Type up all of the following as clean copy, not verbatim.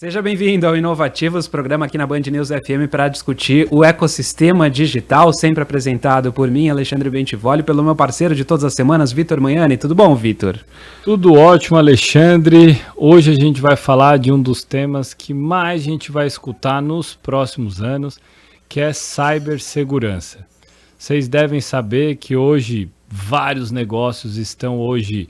Seja bem-vindo ao Inovativos, programa aqui na Band News FM para discutir o ecossistema digital, sempre apresentado por mim, Alexandre Bentivoli, pelo meu parceiro de todas as semanas, Vitor Manhani. Tudo bom, Vitor? Tudo ótimo, Alexandre. Hoje a gente vai falar de um dos temas que mais a gente vai escutar nos próximos anos, que é cibersegurança. Vocês devem saber que hoje vários negócios estão hoje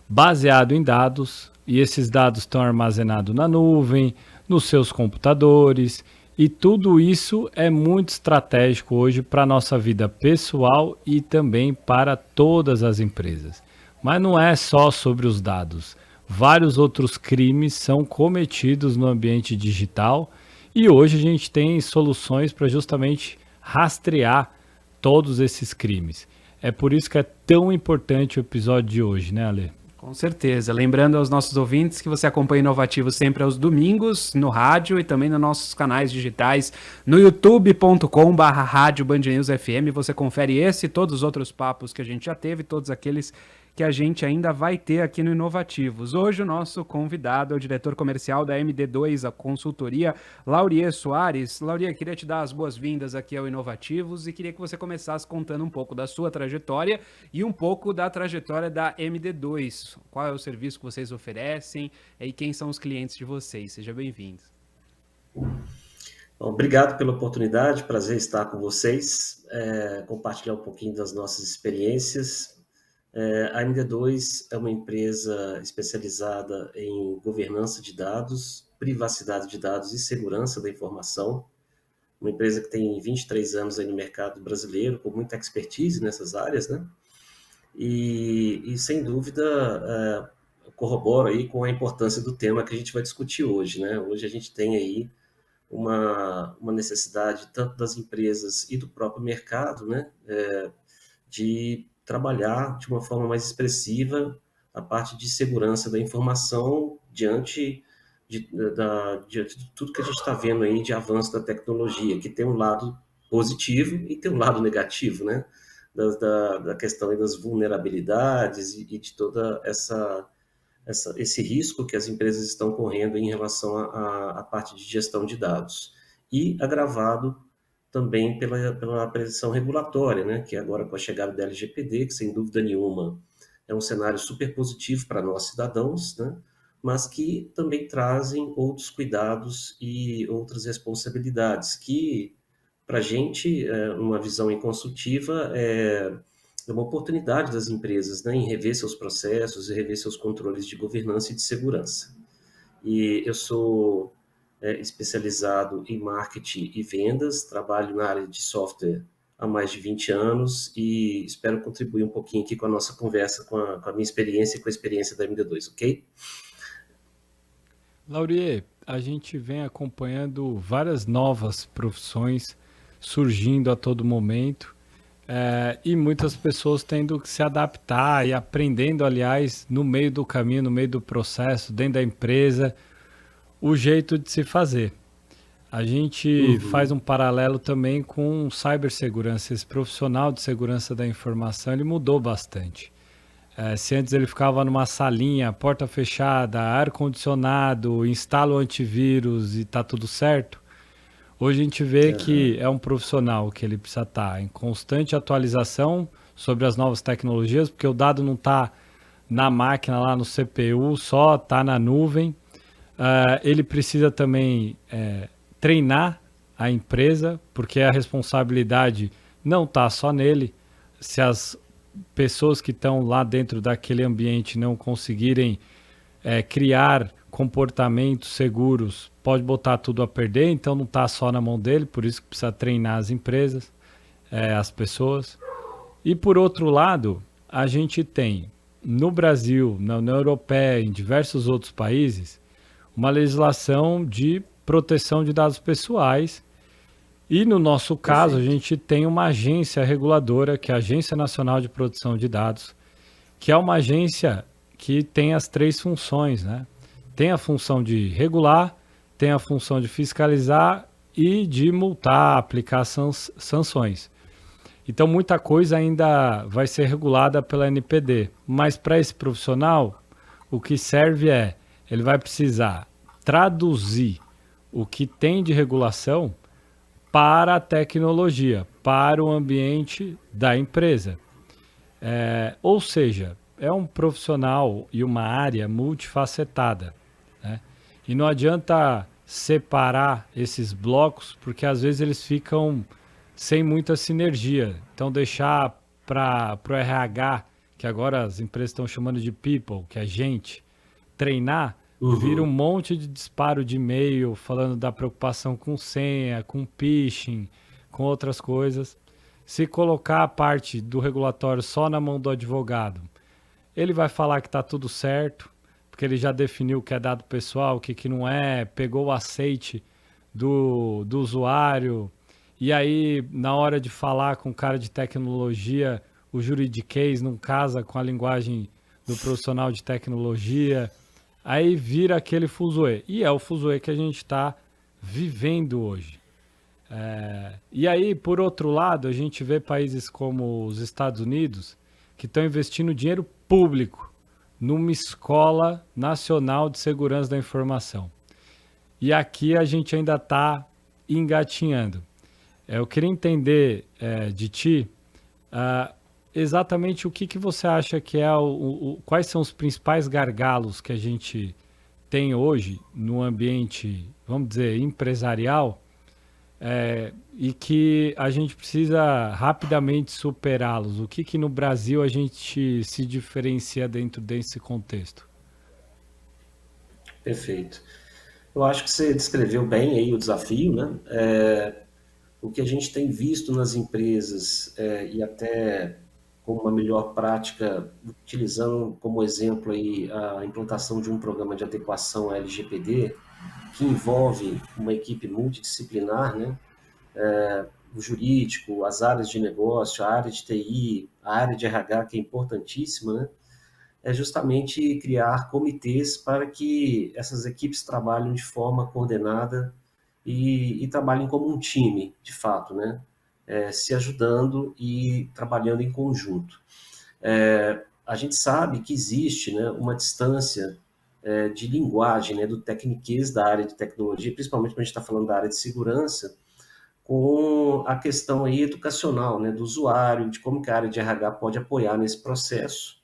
baseados em dados, e esses dados estão armazenados na nuvem, nos seus computadores, e tudo isso é muito estratégico hoje para a nossa vida pessoal e também para todas as empresas. Mas não é só sobre os dados. Vários outros crimes são cometidos no ambiente digital e hoje a gente tem soluções para justamente rastrear todos esses crimes. É por isso que é tão importante o episódio de hoje, né, Ale? Com certeza. Lembrando aos nossos ouvintes que você acompanha Inovativo sempre aos domingos, no rádio e também nos nossos canais digitais, no youtube.com/rádio Band News FM. Você confere esse e todos os outros papos que a gente já teve, todos aqueles que a gente ainda vai ter aqui no Inovativos. Hoje o nosso convidado é o diretor comercial da MD2, a consultoria, Laurier Soares. Laurier, queria te dar as boas-vindas aqui ao Inovativos e queria que você começasse contando um pouco da sua trajetória e um pouco da trajetória da MD2. Qual é o serviço que vocês oferecem e quem são os clientes de vocês? Seja bem-vindo. Obrigado pela oportunidade, prazer estar com vocês, compartilhar um pouquinho das nossas experiências. A MD2 é uma empresa especializada em governança de dados, privacidade de dados e segurança da informação. Uma empresa que tem 23 anos aí no mercado brasileiro, com muita expertise nessas áreas, né? E sem dúvida, corroboro aí com a importância do tema que a gente vai discutir hoje, né? Hoje a gente tem aí uma necessidade tanto das empresas e do próprio mercado, né? De trabalhar de uma forma mais expressiva a parte de segurança da informação diante de tudo que a gente está vendo aí de avanço da tecnologia, que tem um lado positivo e tem um lado negativo, né? Da questão das vulnerabilidades e de toda esse risco que as empresas estão correndo em relação à parte de gestão de dados. E agravado também pela pressão regulatória, né? Que agora com a chegada da LGPD, que sem dúvida nenhuma é um cenário super positivo para nós cidadãos, né? Mas que também trazem outros cuidados e outras responsabilidades que, para a gente, uma visão em consultiva, é uma oportunidade das empresas, né, em rever seus processos e rever seus controles de governança e de segurança. E eu sou especializado em marketing e vendas, trabalho na área de software há mais de 20 anos e espero contribuir um pouquinho aqui com a nossa conversa, com a minha experiência e com a experiência da MD2, ok? Laurier, a gente vem acompanhando várias novas profissões surgindo a todo momento e muitas pessoas tendo que se adaptar e aprendendo, aliás, no meio do caminho, no meio do processo, dentro da empresa, o jeito de se fazer. A gente faz um paralelo também com cibersegurança. Esse profissional de segurança da informação, ele mudou bastante. Se antes ele ficava numa salinha, porta fechada, ar-condicionado, instala o antivírus e está tudo certo, hoje a gente vê que é um profissional que ele precisa estar em constante atualização sobre as novas tecnologias, porque o dado não está na máquina, lá no CPU, só está na nuvem. Ele precisa também treinar a empresa, porque a responsabilidade não está só nele. Se as pessoas que estão lá dentro daquele ambiente não conseguirem criar comportamentos seguros, pode botar tudo a perder, então não está só na mão dele, por isso que precisa treinar as empresas, as pessoas. E por outro lado, a gente tem no Brasil, na União Europeia, em diversos outros países, uma legislação de proteção de dados pessoais. E no nosso caso, a gente tem uma agência reguladora, que é a Agência Nacional de Proteção de Dados, que é uma agência que tem as três funções, né? Tem a função de regular, tem a função de fiscalizar e de multar, aplicar sanções. Então, muita coisa ainda vai ser regulada pela NPD. Mas para esse profissional, o que serve ele vai precisar traduzir o que tem de regulação para a tecnologia, para o ambiente da empresa. Ou seja, é um profissional e uma área multifacetada, né? E não adianta separar esses blocos, porque às vezes eles ficam sem muita sinergia. Então deixar para o RH, que agora as empresas estão chamando de people, que é gente, treinar, vira um monte de disparo de e-mail falando da preocupação com senha, com phishing, com outras coisas. Se colocar a parte do regulatório só na mão do advogado, ele vai falar que está tudo certo, porque ele já definiu o que é dado pessoal, o que não é, pegou o aceite do usuário, e aí na hora de falar com o cara de tecnologia, o juridiquês não casa com a linguagem do profissional de tecnologia, aí vira aquele fuzuê. E é o fuzuê que a gente está vivendo hoje. E aí, por outro lado, a gente vê países como os Estados Unidos que estão investindo dinheiro público numa escola nacional de segurança da informação. E aqui a gente ainda está engatinhando. Eu queria entender de ti exatamente o que você acha que é quais são os principais gargalos que a gente tem hoje no ambiente, vamos dizer, empresarial, e que a gente precisa rapidamente superá-los. O que no Brasil a gente se diferencia dentro desse contexto? Perfeito. Eu acho que você descreveu bem aí o desafio, né? O que a gente tem visto nas empresas e até como uma melhor prática, utilizando como exemplo aí a implantação de um programa de adequação à LGPD, que envolve uma equipe multidisciplinar, né? O jurídico, as áreas de negócio, a área de TI, a área de RH, que é importantíssima, né? É justamente criar comitês para que essas equipes trabalhem de forma coordenada e trabalhem como um time, de fato, né? Se ajudando e trabalhando em conjunto. A gente sabe que existe, né, uma distância de linguagem, né, do tecniquez da área de tecnologia, principalmente quando a gente está falando da área de segurança, com a questão aí educacional, né, do usuário, de como que a área de RH pode apoiar nesse processo.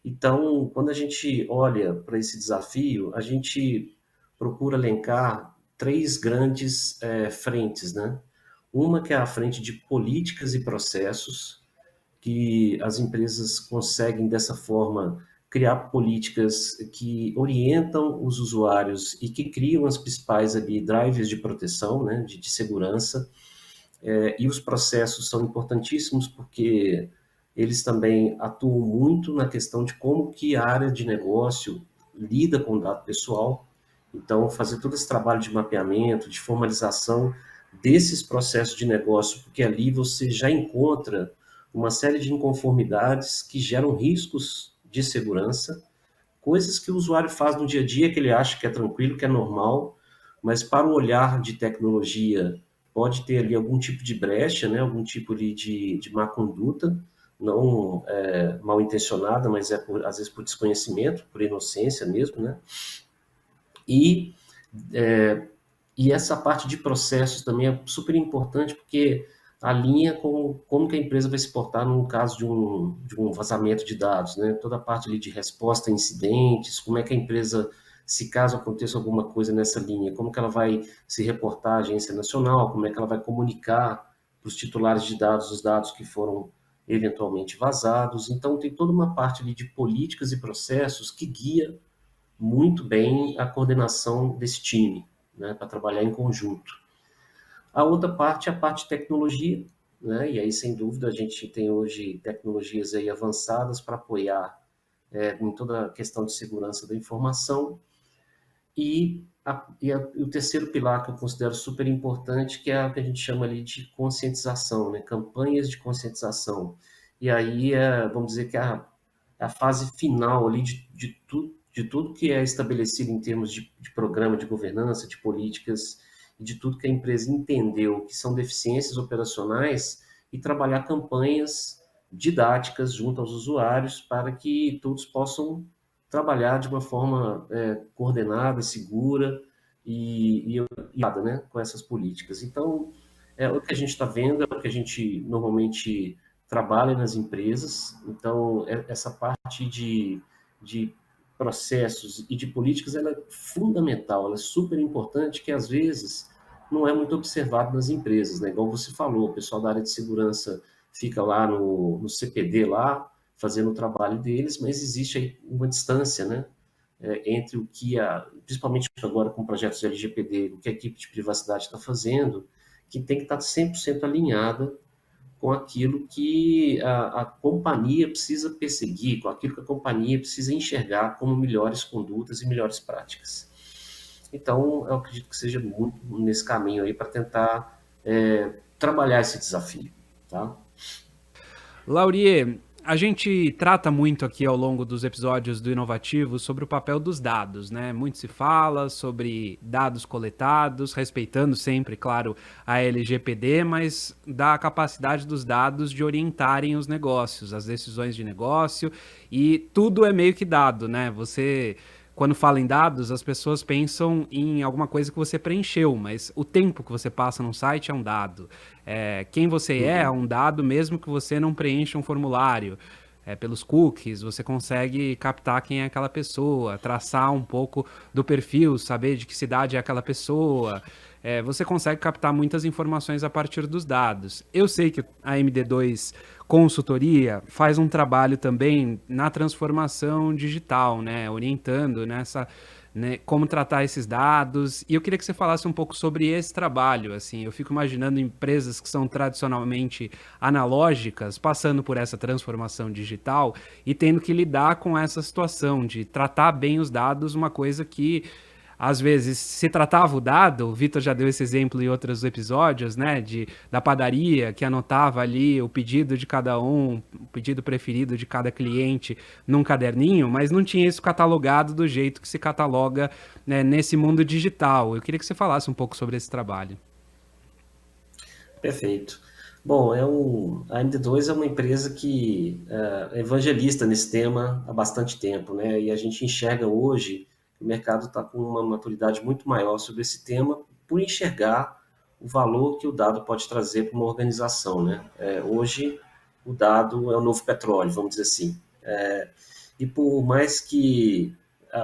Então, quando a gente olha para esse desafio, a gente procura elencar três grandes frentes, né? Uma que é a frente de políticas e processos, que as empresas conseguem dessa forma criar políticas que orientam os usuários e que criam as principais ali drivers de proteção, né, de segurança. E os processos são importantíssimos porque eles também atuam muito na questão de como que a área de negócio lida com o dado pessoal. Então, fazer todo esse trabalho de mapeamento, de formalização desses processos de negócio, porque ali você já encontra uma série de inconformidades que geram riscos de segurança, coisas que o usuário faz no dia a dia que ele acha que é tranquilo, que é normal, mas para o olhar de tecnologia pode ter ali algum tipo de brecha, né, algum tipo ali de má conduta, não mal intencionada, mas às vezes por desconhecimento, por inocência mesmo, né? E, e essa parte de processos também é super importante porque alinha com como que a empresa vai se portar no caso de um vazamento de dados, né? Toda a parte ali de resposta a incidentes, como é que a empresa, se caso aconteça alguma coisa nessa linha, como que ela vai se reportar à agência nacional, como é que ela vai comunicar para os titulares de dados os dados que foram eventualmente vazados. Então, tem toda uma parte ali de políticas e processos que guia muito bem a coordenação desse time, né, para trabalhar em conjunto. A outra parte é a parte de tecnologia, né, e aí, sem dúvida, a gente tem hoje tecnologias aí avançadas para apoiar em toda a questão de segurança da informação. E o terceiro pilar que eu considero super importante, que é o que a gente chama ali de conscientização, né, campanhas de conscientização. E aí, vamos dizer que é a fase final ali de tudo que é estabelecido em termos de programa de governança, de políticas, e de tudo que a empresa entendeu que são deficiências operacionais e trabalhar campanhas didáticas junto aos usuários para que todos possam trabalhar de uma forma coordenada, segura né, com essas políticas. Então, é o que a gente está vendo, é o que a gente normalmente trabalha nas empresas. Então, essa parte de processos e de políticas, ela é fundamental, ela é super importante, que às vezes não é muito observado nas empresas, né? Igual você falou, o pessoal da área de segurança fica lá no CPD, lá, fazendo o trabalho deles, mas existe aí uma distância, né? Entre o que, principalmente agora com projetos de LGPD, o que a equipe de privacidade está fazendo, que tem que estar 100% alinhada com aquilo que a companhia precisa perseguir, com aquilo que a companhia precisa enxergar como melhores condutas e melhores práticas. Então, eu acredito que seja muito nesse caminho aí para tentar trabalhar esse desafio, tá? Laurier, a gente trata muito aqui ao longo dos episódios do Inovativo sobre o papel dos dados, né? Muito se fala sobre dados coletados, respeitando sempre, claro, a LGPD, mas da capacidade dos dados de orientarem os negócios, as decisões de negócio, e tudo é meio que dado, né? Quando fala em dados, as pessoas pensam em alguma coisa que você preencheu, mas o tempo que você passa num site é um dado. Quem você é um dado, mesmo que você não preencha um formulário. Pelos cookies, você consegue captar quem é aquela pessoa, traçar um pouco do perfil, saber de que cidade é aquela pessoa. Você consegue captar muitas informações a partir dos dados. Eu sei que a MD2 Consultoria faz um trabalho também na transformação digital, né? Orientando nessa, né, como tratar esses dados. E eu queria que você falasse um pouco sobre esse trabalho. Assim, eu fico imaginando empresas que são tradicionalmente analógicas passando por essa transformação digital e tendo que lidar com essa situação de tratar bem os dados, uma coisa que às vezes se tratava o dado, o Vitor já deu esse exemplo em outros episódios, né, da padaria que anotava ali o pedido de cada um, o pedido preferido de cada cliente num caderninho, mas não tinha isso catalogado do jeito que se cataloga, né, nesse mundo digital. Eu queria que você falasse um pouco sobre esse trabalho. Perfeito. Bom, a MD2 é uma empresa que é evangelista nesse tema há bastante tempo, né? E a gente enxerga hoje que o mercado está com uma maturidade muito maior sobre esse tema por enxergar o valor que o dado pode trazer para uma organização, né? Hoje, o dado é o novo petróleo, vamos dizer assim. E por mais que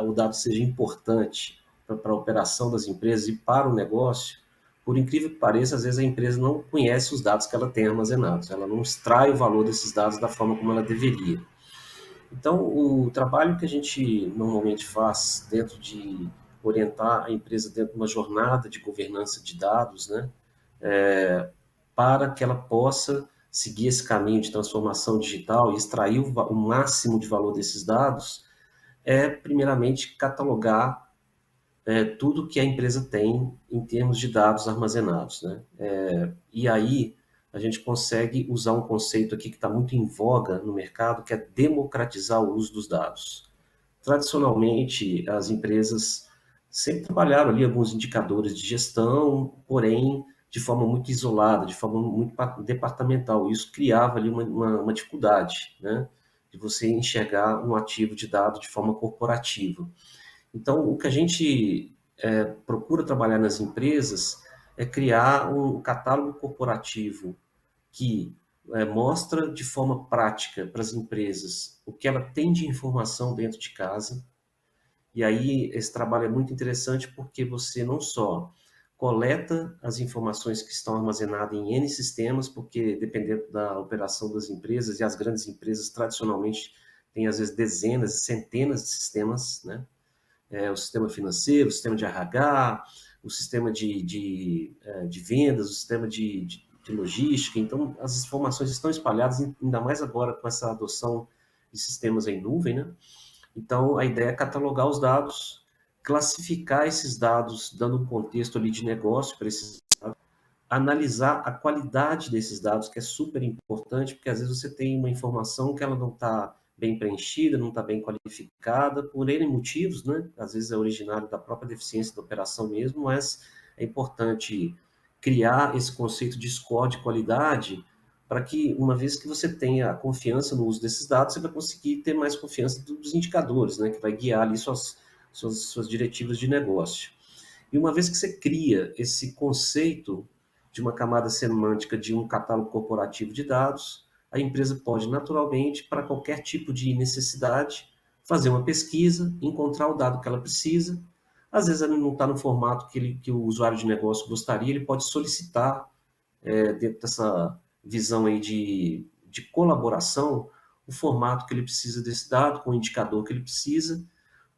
o dado seja importante para a operação das empresas e para o negócio, por incrível que pareça, às vezes a empresa não conhece os dados que ela tem armazenados, ela não extrai o valor desses dados da forma como ela deveria. Então, o trabalho que a gente normalmente faz dentro de orientar a empresa dentro de uma jornada de governança de dados, né, para que ela possa seguir esse caminho de transformação digital e extrair o máximo de valor desses dados, primeiramente, catalogar tudo que a empresa tem em termos de dados armazenados, né? E aí a gente consegue usar um conceito aqui que está muito em voga no mercado, que é democratizar o uso dos dados. Tradicionalmente, as empresas sempre trabalharam ali alguns indicadores de gestão, porém de forma muito isolada, de forma muito departamental. Isso criava ali uma dificuldade, né? De você enxergar um ativo de dado de forma corporativa. Então, o que a gente procura trabalhar nas empresas é criar um catálogo corporativo que mostra de forma prática para as empresas o que ela tem de informação dentro de casa. E aí, esse trabalho é muito interessante porque você não só coleta as informações que estão armazenadas em N sistemas, porque dependendo da operação das empresas, e as grandes empresas tradicionalmente têm às vezes dezenas e centenas de sistemas, né? O sistema financeiro, o sistema de RH, o sistema de vendas, o sistema de logística. Então, as informações estão espalhadas, ainda mais agora com essa adoção de sistemas em nuvem, né? Então, a ideia é catalogar os dados, classificar esses dados, dando um contexto ali de negócio para esses dados, analisar a qualidade desses dados, que é super importante, porque às vezes você tem uma informação que ela não está bem preenchida, não está bem qualificada, por N motivos, né? Às vezes é originário da própria deficiência da operação mesmo, mas é importante criar esse conceito de score de qualidade para que, uma vez que você tenha confiança no uso desses dados, você vai conseguir ter mais confiança dos indicadores, né? Que vai guiar ali suas diretivas de negócio. E uma vez que você cria esse conceito de uma camada semântica de um catálogo corporativo de dados, a empresa pode naturalmente, para qualquer tipo de necessidade, fazer uma pesquisa, encontrar o dado que ela precisa. Às vezes ele não está no formato que o usuário de negócio gostaria, ele pode solicitar, dentro dessa visão aí de colaboração, o formato que ele precisa desse dado, com o indicador que ele precisa.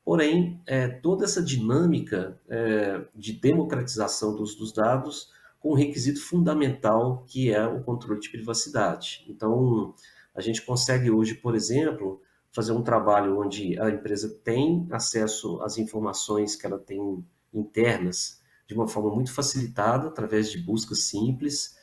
Porém, toda essa dinâmica de democratização dos dados com um requisito fundamental que é o controle de privacidade. Então, a gente consegue hoje, por exemplo, fazer um trabalho onde a empresa tem acesso às informações que ela tem internas de uma forma muito facilitada, através de buscas simples,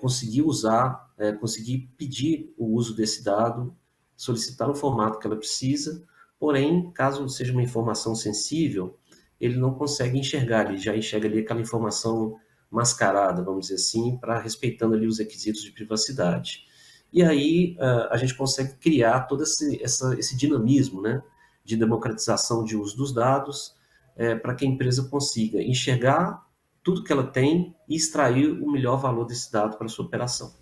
conseguir usar, conseguir pedir o uso desse dado, solicitar no formato que ela precisa. Porém, caso seja uma informação sensível, ele não consegue enxergar, ele já enxerga ali aquela informação mascarada, vamos dizer assim, para respeitando ali os requisitos de privacidade. E aí a gente consegue criar todo esse dinamismo, né, de democratização de uso dos dados, para que a empresa consiga enxergar tudo que ela tem e extrair o melhor valor desse dado para a sua operação.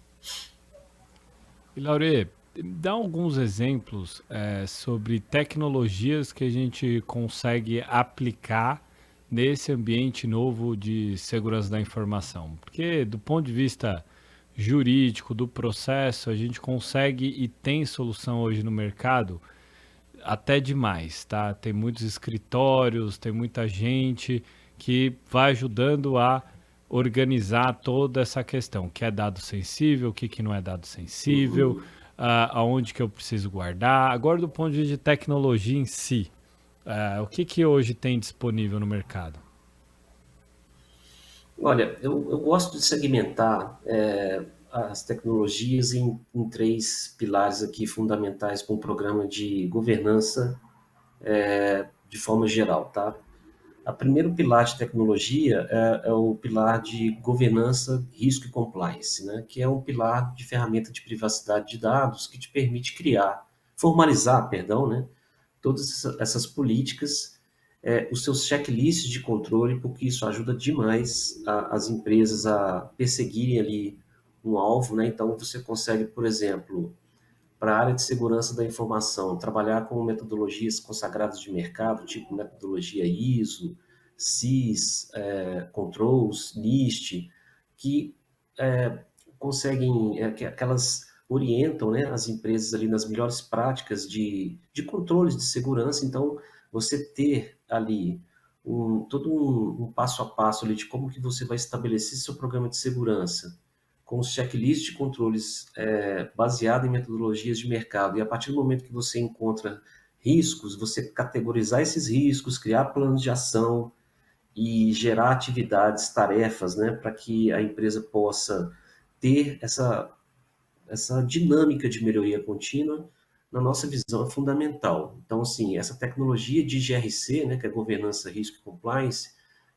E Laure, dá alguns exemplos sobre tecnologias que a gente consegue aplicar nesse ambiente novo de segurança da informação. Porque do ponto de vista jurídico, do processo, a gente consegue e tem solução hoje no mercado até demais, tá? Tem muitos escritórios, tem muita gente que vai ajudando a organizar toda essa questão, o que é dado sensível, o que não é dado sensível, aonde que eu preciso guardar. Agora, do ponto de vista de tecnologia em si, o que hoje tem disponível no mercado? Olha, eu gosto de segmentar as tecnologias em três pilares aqui fundamentais para um programa de governança de forma geral, tá? O primeiro pilar de tecnologia é o pilar de governança, risco e compliance, né? Que é um pilar de ferramenta de privacidade de dados que te permite formalizar, perdão, né? Todas essas políticas, os seus checklists de controle, porque isso ajuda demais as empresas a perseguirem ali um alvo, né? Então você consegue, por exemplo, para a área de segurança da informação, trabalhar com metodologias consagradas de mercado, tipo metodologia ISO, CIS, Controls, NIST, que conseguem, que elas orientam, né, as empresas ali nas melhores práticas de controles de segurança. Então, você ter ali todo um passo a passo ali de como que você vai estabelecer seu programa de segurança, com os checklists de controles baseado em metodologias de mercado. E a partir do momento que você encontra riscos, você categorizar esses riscos, criar planos de ação e gerar atividades, tarefas, né, para que a empresa possa ter essa dinâmica de melhoria contínua, na nossa visão, é fundamental. Então, assim, essa tecnologia de GRC, né, que é Governança, Risco e Compliance,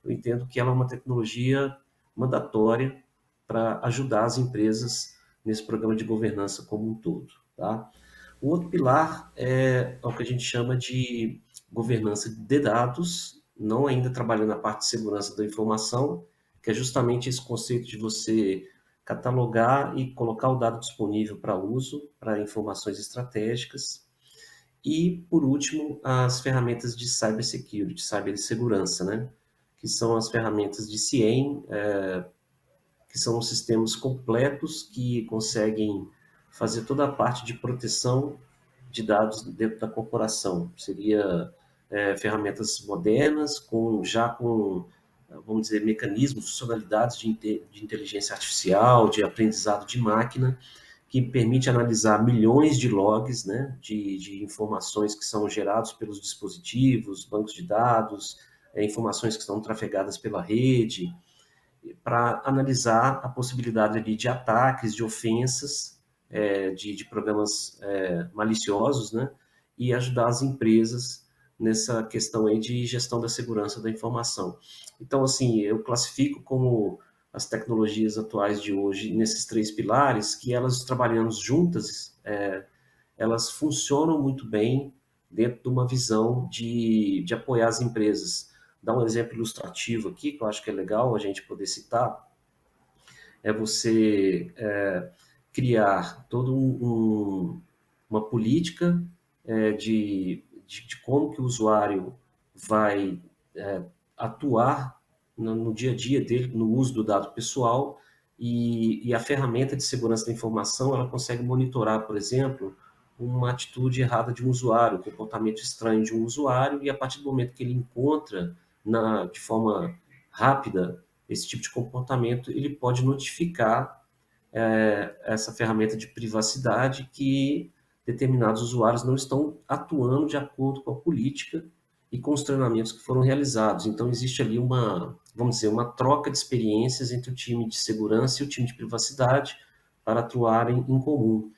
eu entendo que ela é uma tecnologia mandatória para ajudar as empresas nesse programa de governança como um todo, tá? O outro pilar é o que a gente chama de governança de dados, não ainda trabalhando na parte de segurança da informação, que é justamente esse conceito de você catalogar e colocar o dado disponível para uso, para informações estratégicas. E, por último, as ferramentas de cybersecurity, cibersegurança, né? Que são as ferramentas de CIEM, que são sistemas completos que conseguem fazer toda a parte de proteção de dados dentro da corporação. Seria ferramentas modernas, com, vamos dizer, mecanismos, funcionalidades de inteligência artificial, de aprendizado de máquina, que permite analisar milhões de logs, né, de informações que são gerados pelos dispositivos, bancos de dados, informações que são trafegadas pela rede, para analisar a possibilidade ali de ataques, de ofensas, de programas maliciosos, né, e ajudar as empresas nessa questão aí de gestão da segurança da informação. Então, assim, eu classifico como as tecnologias atuais de hoje nesses três pilares, que elas trabalhando juntas, elas funcionam muito bem dentro de uma visão de apoiar as empresas dar um exemplo ilustrativo aqui, que eu acho que é legal a gente poder citar, é você criar toda uma política de como que o usuário vai atuar no dia a dia dele, no uso do dado pessoal, e a ferramenta de segurança da informação, ela consegue monitorar, por exemplo, uma atitude errada de um usuário, um comportamento estranho de um usuário, e a partir do momento que ele encontra de forma rápida esse tipo de comportamento, ele pode notificar essa ferramenta de privacidade que determinados usuários não estão atuando de acordo com a política e com os treinamentos que foram realizados. Então, existe ali vamos dizer, uma troca de experiências entre o time de segurança e o time de privacidade para atuarem em comum,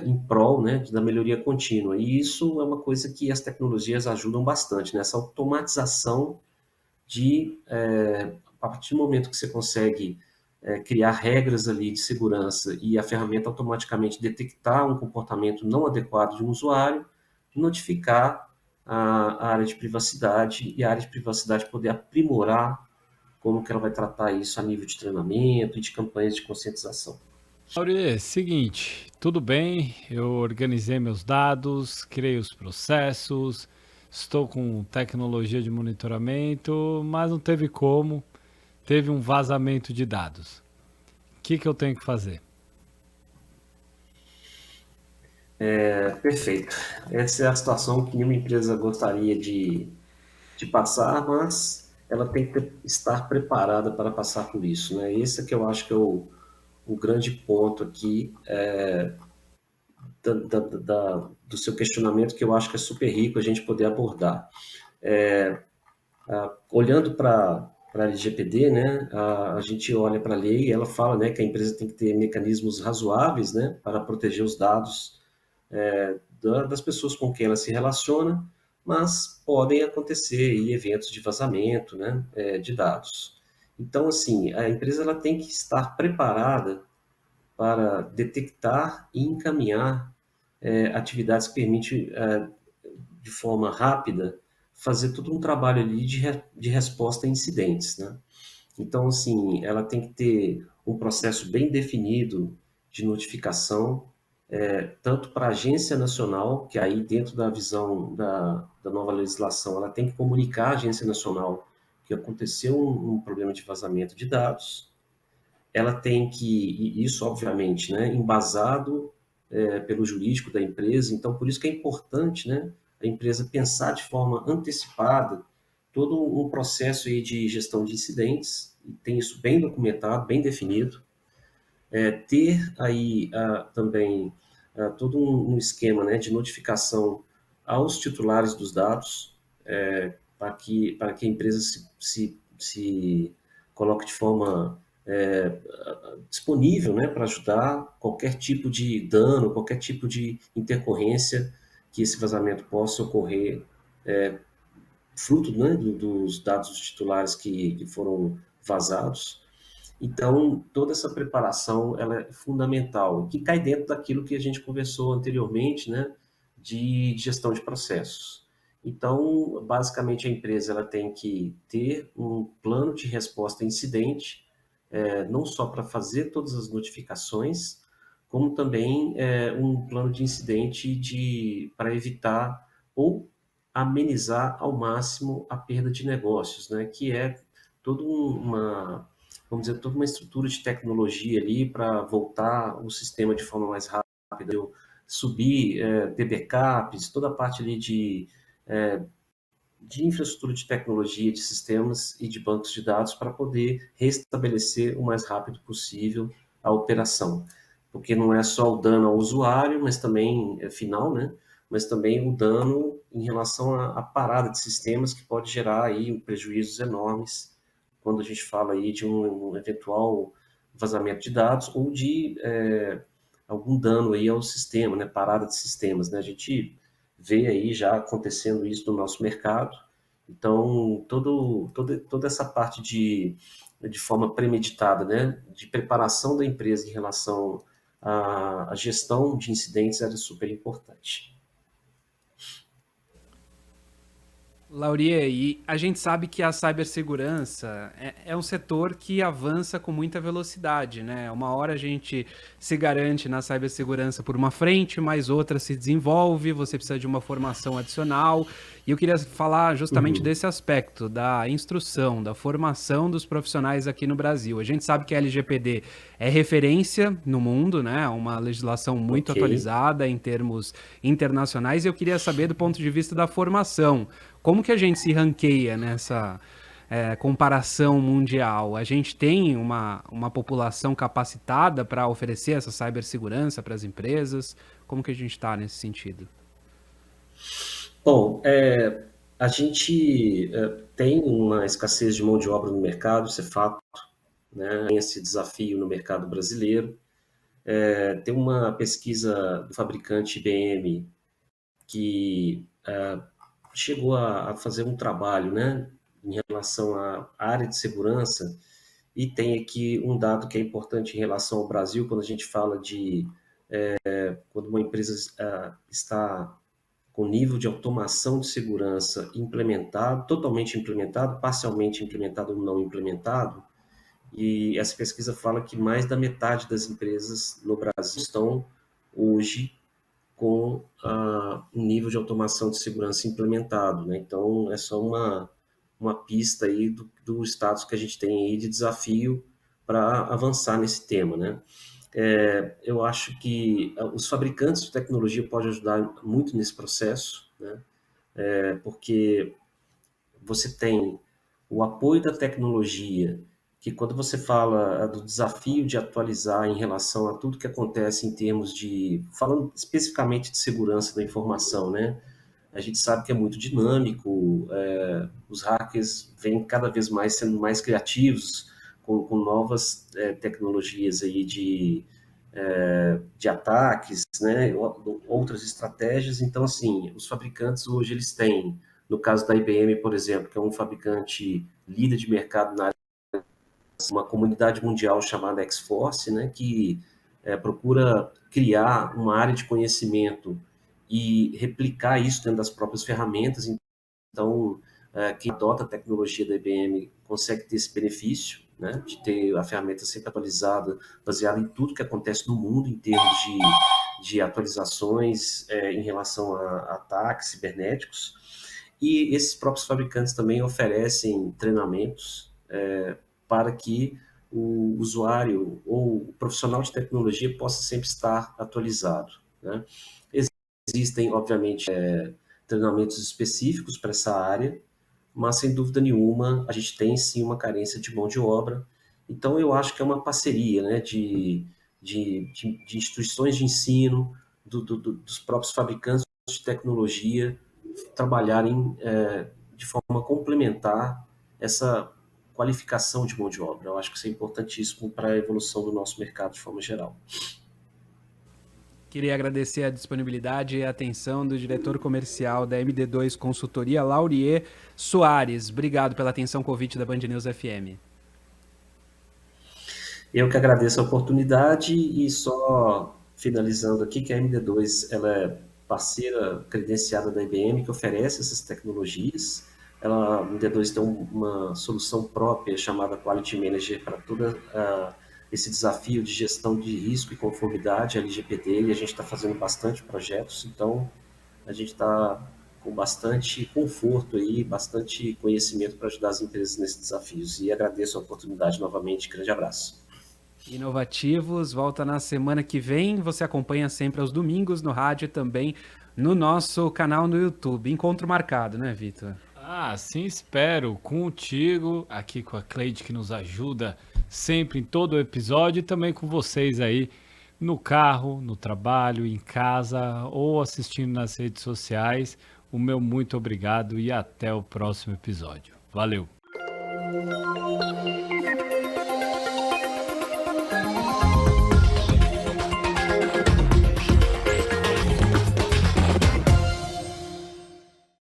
em prol, né, da melhoria contínua. E isso é uma coisa que as tecnologias ajudam bastante, nessa automatização a partir do momento que você consegue criar regras ali de segurança e a ferramenta automaticamente detectar um comportamento não adequado de um usuário, notificar a área de privacidade e a área de privacidade poder aprimorar como que ela vai tratar isso a nível de treinamento e de campanhas de conscientização. Mauri, seguinte, tudo bem, eu organizei meus dados, criei os processos, estou com tecnologia de monitoramento, mas não teve como, teve um vazamento de dados. O que eu tenho que fazer? Perfeito. Essa é a situação que nenhuma empresa gostaria de passar, mas ela tem que estar preparada para passar por isso, né? Esse é que eu acho que é o grande ponto aqui do seu questionamento, que eu acho que é super rico a gente poder abordar. Olhando para a LGPD, né, a gente olha para a lei e ela fala, né, que a empresa tem que ter mecanismos razoáveis, né, para proteger os dados das pessoas com quem ela se relaciona, mas podem acontecer eventos de vazamento, né, de dados. Então, assim, a empresa ela tem que estar preparada para detectar e encaminhar atividades que permitem, de forma rápida, fazer todo um trabalho ali de resposta a incidentes, né? Então, assim, ela tem que ter um processo bem definido de notificação, tanto para a agência nacional, que aí dentro da visão da nova legislação, ela tem que comunicar à agência nacional que aconteceu um problema de vazamento de dados, ela tem que, e isso obviamente, né, embasado pelo jurídico da empresa, então por isso que é importante, né, a empresa pensar de forma antecipada todo um processo aí de gestão de incidentes, e tem isso bem documentado, bem definido, ter aí também todo um esquema, né, de notificação aos titulares dos dados, para que a empresa se coloque de forma disponível, né, para ajudar qualquer tipo de dano, qualquer tipo de intercorrência que esse vazamento possa ocorrer, fruto, né, dos dados dos titulares que foram vazados. Então, toda essa preparação ela é fundamental, que cai dentro daquilo que a gente conversou anteriormente, né, de gestão de processos. Então, basicamente, a empresa ela tem que ter um plano de resposta a incidente, não só para fazer todas as notificações, como também um plano de incidente para evitar ou amenizar ao máximo a perda de negócios, né, que é toda vamos dizer, toda uma estrutura de tecnologia ali para voltar o sistema de forma mais rápida, subir, ter backups, toda a parte ali de infraestrutura de tecnologia, de sistemas e de bancos de dados para poder restabelecer o mais rápido possível a operação. Porque não é só o dano ao usuário, mas também final, né? Mas também o dano em relação à parada de sistemas que pode gerar aí prejuízos enormes quando a gente fala aí de um eventual vazamento de dados ou de algum dano aí ao sistema, né? Parada de sistemas, né? A gente vê aí já acontecendo isso no nosso mercado. Então, toda essa parte de forma premeditada, né, de preparação da empresa em relação à gestão de incidentes era super importante. Laurier, e a gente sabe que a cibersegurança é um setor que avança com muita velocidade, né? Uma hora a gente se garante na cibersegurança por uma frente, mas outra se desenvolve, você precisa de uma formação adicional. E eu queria falar justamente Uhum. desse aspecto, da instrução, da formação dos profissionais aqui no Brasil. A gente sabe que a LGPD é referência no mundo, né? Uma legislação muito Ok. atualizada em termos internacionais, e eu queria saber do ponto de vista da formação. Como que a gente se ranqueia nessa comparação mundial? A gente tem uma população capacitada para oferecer essa cibersegurança para as empresas? Como que a gente está nesse sentido? Bom, a gente tem uma escassez de mão de obra no mercado, isso é fato, né? Tem esse desafio no mercado brasileiro. Tem uma pesquisa do fabricante IBM que chegou a fazer um trabalho, né, em relação à área de segurança, e tem aqui um dado que é importante em relação ao Brasil, quando a gente fala de quando uma empresa está com nível de automação de segurança implementado, totalmente implementado, parcialmente implementado ou não implementado, e essa pesquisa fala que mais da metade das empresas no Brasil estão hoje com um nível de automação de segurança implementado, né? Então, é só uma pista aí do status que a gente tem aí de desafio para avançar nesse tema, né? Eu acho que os fabricantes de tecnologia podem ajudar muito nesse processo, né? Porque você tem o apoio da tecnologia, que quando você fala do desafio de atualizar em relação a tudo que acontece em termos de, falando especificamente de segurança da informação, né? A gente sabe que é muito dinâmico, os hackers vêm cada vez mais sendo mais criativos, com novas tecnologias aí de ataques, né? Outras estratégias. Então, assim, os fabricantes hoje eles têm, no caso da IBM, por exemplo, que é um fabricante líder de mercado na área, uma comunidade mundial chamada X-Force, né? Que procura criar uma área de conhecimento e replicar isso dentro das próprias ferramentas. Então, quem adota a tecnologia da IBM consegue ter esse benefício, né, de ter a ferramenta sempre atualizada, baseada em tudo que acontece no mundo, em termos de atualizações em relação a ataques cibernéticos. E esses próprios fabricantes também oferecem treinamentos para que o usuário ou o profissional de tecnologia possa sempre estar atualizado, né? Existem, obviamente, treinamentos específicos para essa área, mas sem dúvida nenhuma a gente tem sim uma carência de mão de obra. Então eu acho que é uma parceria, né, de instituições de ensino, dos próprios fabricantes de tecnologia trabalharem de forma complementar essa qualificação de mão de obra. Eu acho que isso é importantíssimo para a evolução do nosso mercado de forma geral. Queria agradecer a disponibilidade e a atenção do diretor comercial da MD2 Consultoria, Laurier Soares. Obrigado pela atenção convite da Band News FM. Eu que agradeço a oportunidade e só finalizando aqui que a MD2 ela é parceira credenciada da IBM que oferece essas tecnologias. A MD2 tem uma solução própria chamada Quality Manager para todo esse desafio de gestão de risco e conformidade LGPD, e a gente está fazendo bastante projetos, então a gente está com bastante conforto aí, bastante conhecimento para ajudar as empresas nesses desafios. E agradeço a oportunidade novamente. Grande abraço. Inovativos, volta na semana que vem. Você acompanha sempre aos domingos no rádio e também no nosso canal no YouTube. Encontro marcado, né, Vitor? Ah, sim, espero. Contigo, aqui com a Cleide, que nos ajuda sempre em todo o episódio, e também com vocês aí no carro, no trabalho, em casa ou assistindo nas redes sociais. O meu muito obrigado e até o próximo episódio. Valeu!